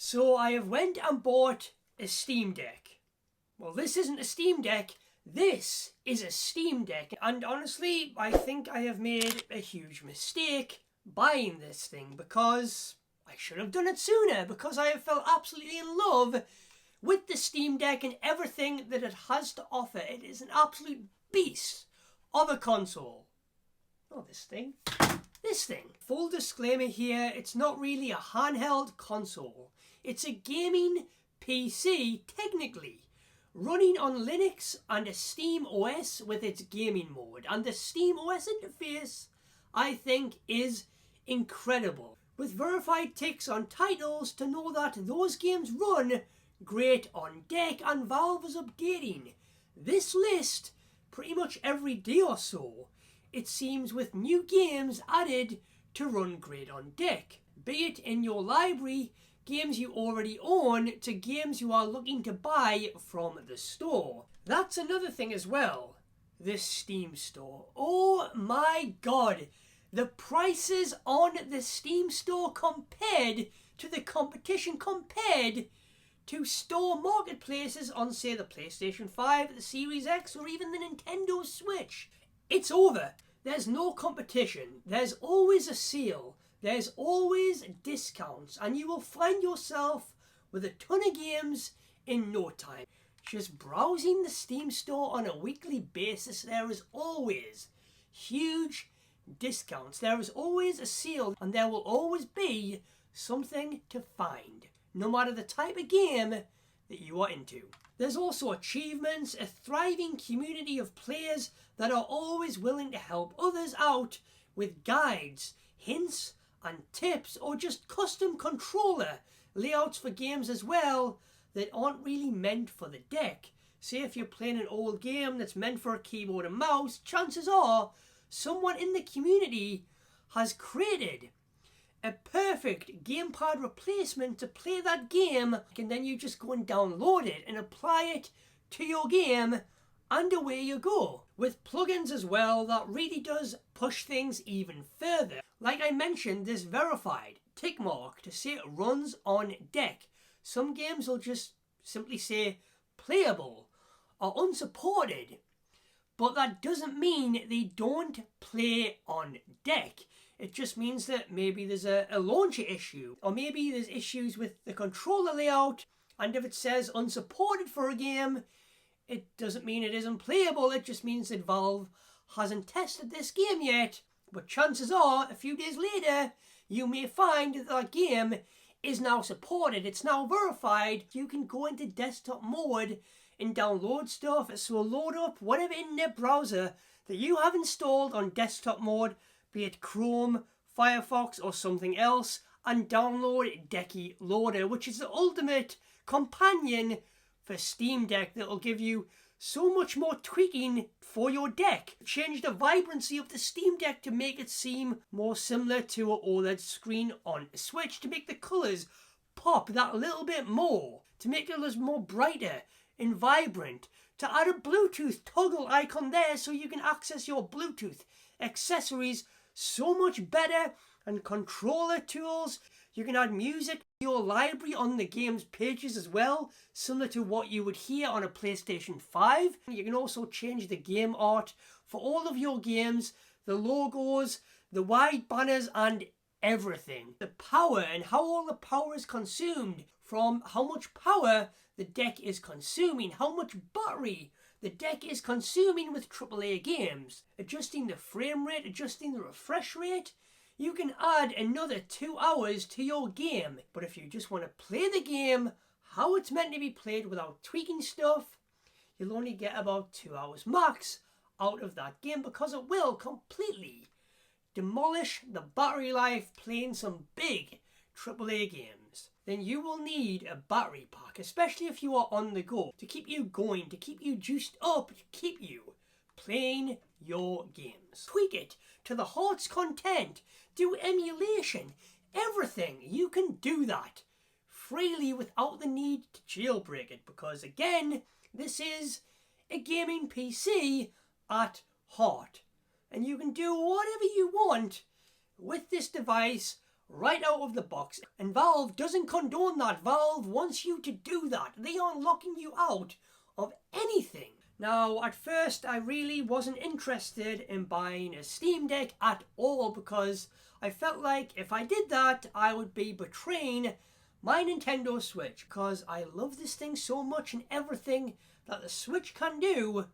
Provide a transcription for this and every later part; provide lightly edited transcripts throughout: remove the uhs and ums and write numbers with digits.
So I have went and bought a Steam Deck. Well, this isn't a Steam Deck, this is a Steam Deck. And honestly, I think I have made a huge mistake buying this thing because I should have done it sooner, because I have felt absolutely in love with the Steam Deck and everything that it has to offer. It is an absolute beast of a console. Oh, this thing. Full disclaimer here, it's not really a handheld console. It's a gaming PC, technically, running on Linux and a Steam OS with its gaming mode. And the Steam OS interface, I think, is incredible, with verified ticks on titles to know that those games run great on deck, and Valve is updating this list pretty much every day or so, it seems, with new games added to run great on deck, be it in your library, games you already own, to games you are looking to buy from the store. That's another thing as well, this Steam store. Oh my god, the prices on the Steam store compared to the competition, compared to store marketplaces on, say, the PlayStation 5, the Series X, or even the Nintendo Switch. It's over. There's no competition. There's always a sale. There's always discounts, and you will find yourself with a ton of games in no time. Just browsing the Steam store on a weekly basis, there is always huge discounts. There is always a sale, and there will always be something to find, no matter the type of game that you are into. There's also achievements, a thriving community of players that are always willing to help others out with guides, hints, and tips, or just custom controller layouts for games as well that aren't really meant for the deck. Say if you're playing an old game that's meant for a keyboard and mouse, chances are someone in the community has created a perfect gamepad replacement to play that game, and then you just go and download it and apply it to your game, and away you go. With plugins as well, that really does push things even further. Like I mentioned, this verified tick mark to say it runs on deck. Some games will just simply say playable or unsupported, but that doesn't mean they don't play on deck. It just means that maybe there's a launcher issue, or maybe there's issues with the controller layout, and if it says unsupported for a game, it doesn't mean it isn't playable. It just means that Valve hasn't tested this game yet, but chances are a few days later you may find that that game is now supported. It's now verified. You can go into desktop mode and download stuff, so load up whatever internet browser that you have installed on desktop mode, be it Chrome, Firefox, or something else, and download Decky Loader, which is the ultimate companion for Steam Deck that will give you so much more tweaking for your deck. Change the vibrancy of the Steam Deck to make it seem more similar to an OLED screen on a Switch, to make the colours pop that little bit more, to make it look more brighter and vibrant, to add a Bluetooth toggle icon there so you can access your Bluetooth accessories so much better, and controller tools. You can add music to your library on the game's pages as well, similar to what you would hear on a PlayStation 5. You can also change the game art for all of your games, the logos, the wide banners, and everything. The power and how all the power is consumed, from how much power the deck is consuming, how much battery the deck is consuming with AAA games, adjusting the frame rate, adjusting the refresh rate. You can add another 2 hours to your game. But if you just want to play the game how it's meant to be played without tweaking stuff, you'll only get about 2 hours max out of that game, because it will completely demolish the battery life playing some big AAA games. Then you will need a battery pack, especially if you are on the go, to keep you going, to keep you juiced up, to keep you playing your games. Tweak it to the heart's content, do emulation, everything. You can do that freely without the need to jailbreak it, because again, this is a gaming PC at heart, and you can do whatever you want with this device right out of the box. And Valve doesn't condone that. Valve wants you to do that. They are locking you out of anything. Now, at first, I really wasn't interested in buying a Steam Deck at all because I felt like if I did that, I would be betraying my Nintendo Switch because I love this thing so much, and everything that the Switch can do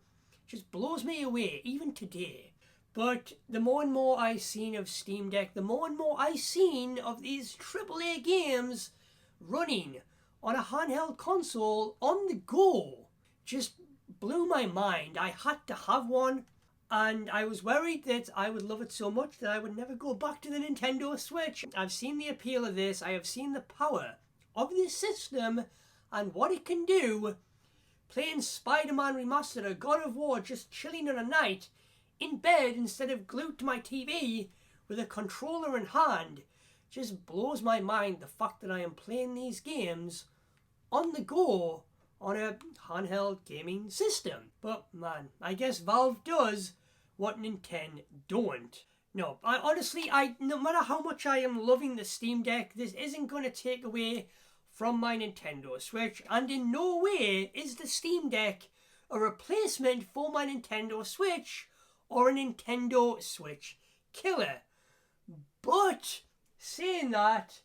just blows me away, even today. But the more and more I seen of Steam Deck, the more and more I seen of these AAA games running on a handheld console on the go, just blew my mind. I had to have one, and I was worried that I would love it so much that I would never go back to the Nintendo Switch. I've seen the appeal of this. I have seen the power of this system and what it can do. Playing Spider-Man Remastered or God of War, just chilling on a night in bed instead of glued to my TV with a controller in hand, just blows my mind, the fact that I am playing these games on the go on a handheld gaming system. But man, I guess Valve does what Nintendo don't. No, no matter how much I am loving the Steam Deck, this isn't going to take away from my Nintendo Switch, and in no way is the Steam Deck a replacement for my Nintendo Switch or a Nintendo Switch killer. But saying that,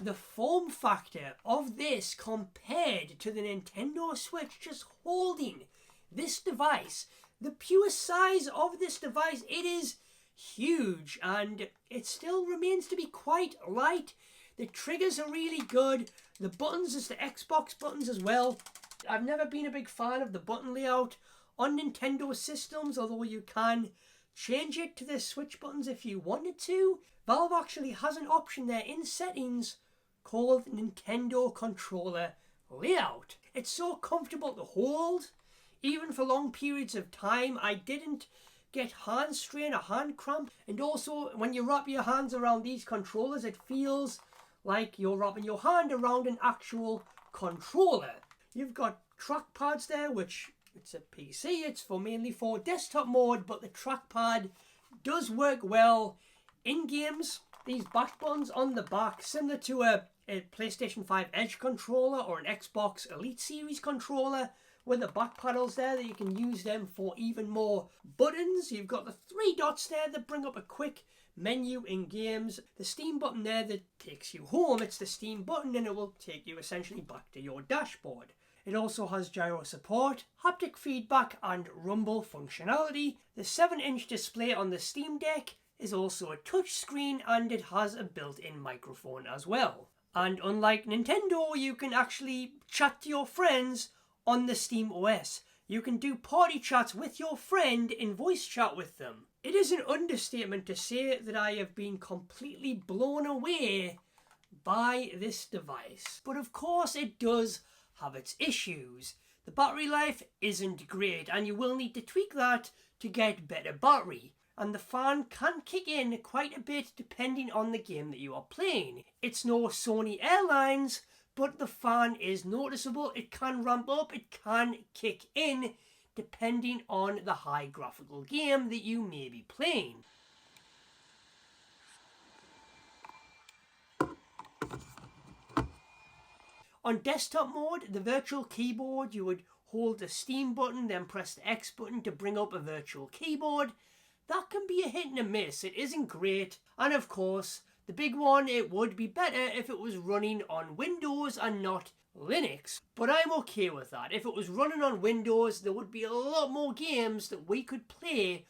the form factor of this compared to the Nintendo Switch, just holding this device, the pure size of this device, it is huge, and it still remains to be quite light. The triggers are really good. The buttons is the Xbox buttons as well. I've never been a big fan of the button layout on Nintendo systems, although you can change it to the Switch buttons if you wanted to. Valve actually has an option there in settings called Nintendo Controller Layout. It's so comfortable to hold, even for long periods of time. I didn't get hand strain or hand cramp, and also when you wrap your hands around these controllers, it feels like you're wrapping your hand around an actual controller. You've got trackpads there, which it's a PC, it's mainly for desktop mode, but the trackpad does work well in games. These back buttons on the back, similar to a PlayStation 5 Edge controller or an Xbox Elite Series controller, with the back paddles there that you can use them for even more buttons. You've got the 3 dots there that bring up a quick menu in games. The Steam button there that takes you home, it's the Steam button, and it will take you essentially back to your dashboard. It also has gyro support, haptic feedback and rumble functionality. The 7-inch display on the Steam Deck is also a touch screen, and it has a built-in microphone as well. And unlike Nintendo, you can actually chat to your friends on the Steam OS. You can do party chats with your friend in voice chat with them. It is an understatement to say that I have been completely blown away by this device. But of course it does have its issues. The battery life isn't great, and you will need to tweak that to get better battery. And the fan can kick in quite a bit depending on the game that you are playing. It's no Sony Airlines, but the fan is noticeable. It can ramp up, it can kick in, depending on the high graphical game that you may be playing. On desktop mode, the virtual keyboard, you would hold the Steam button, then press the X button to bring up a virtual keyboard. That can be a hit and a miss. It isn't great. And of course, the big one, it would be better if it was running on Windows and not Linux. But I'm okay with that. If it was running on Windows, there would be a lot more games that we could play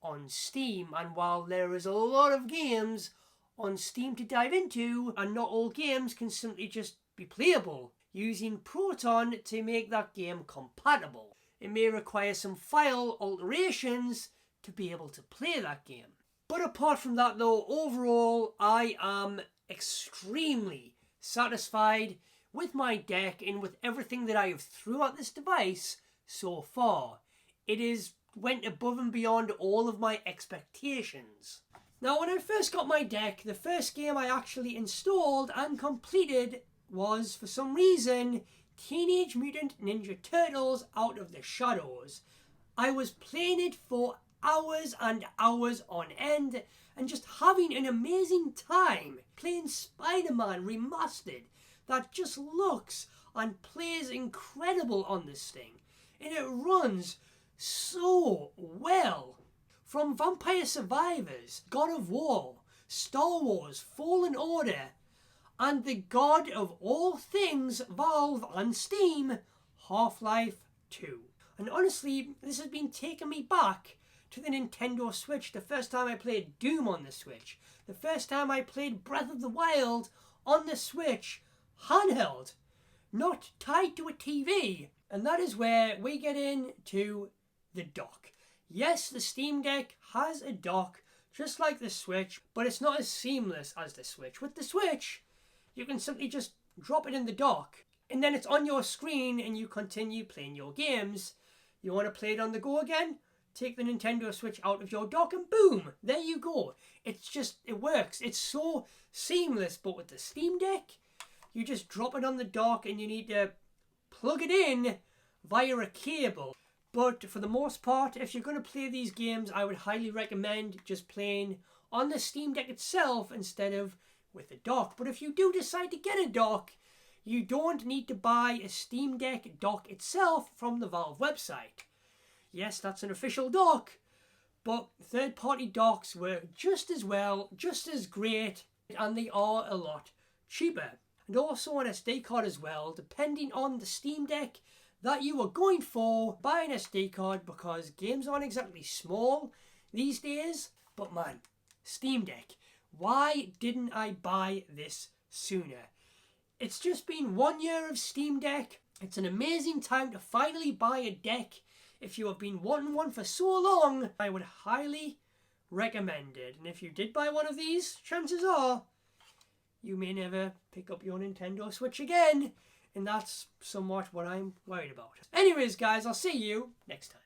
on Steam. And while there is a lot of games on Steam to dive into, and not all games can simply just be playable, using Proton to make that game compatible. It may require some file alterations to be able to play that game. But apart from that though, overall I am extremely satisfied with my deck and with everything that I have threw at this device so far. It is went above and beyond all of my expectations. Now when I first got my deck, the first game I actually installed and completed was, for some reason, Teenage Mutant Ninja Turtles Out of the Shadows. I was playing it for hours and hours on end, and just having an amazing time playing Spider-Man Remastered that just looks and plays incredible on this thing. And it runs so well. From Vampire Survivors, God of War, Star Wars, Fallen Order, and the god of all things Valve and Steam, Half-Life 2. And honestly, this has been taking me back to the Nintendo Switch. The first time I played Doom on the Switch. The first time I played Breath of the Wild on the Switch, handheld, not tied to a TV. And that is where we get into the dock. Yes, the Steam Deck has a dock, just like the Switch, but it's not as seamless as the Switch. With the Switch, you can simply just drop it in the dock, and then it's on your screen and you continue playing your games. You want to play it on the go again? Take the Nintendo Switch out of your dock and boom, there you go. It's just, it works. It's so seamless. But with the Steam Deck, you just drop it on the dock and you need to plug it in via a cable. But for the most part, if you're going to play these games, I would highly recommend just playing on the Steam Deck itself instead of with a dock. But if you do decide to get a dock, you don't need to buy a Steam Deck dock itself from the Valve website. Yes, that's an official dock, but third-party docks work just as well, just as great, and they are a lot cheaper. And also an SD card as well, depending on the Steam Deck that you are going for. Buy an SD card because games aren't exactly small these days. But man, Steam Deck, why didn't I buy this sooner? It's just been 1 year of Steam Deck. It's an amazing time to finally buy a deck. If you have been wanting one for so long, I would highly recommend it. And if you did buy one of these, chances are you may never pick up your Nintendo Switch again. And that's somewhat what I'm worried about. Anyways, guys, I'll see you next time.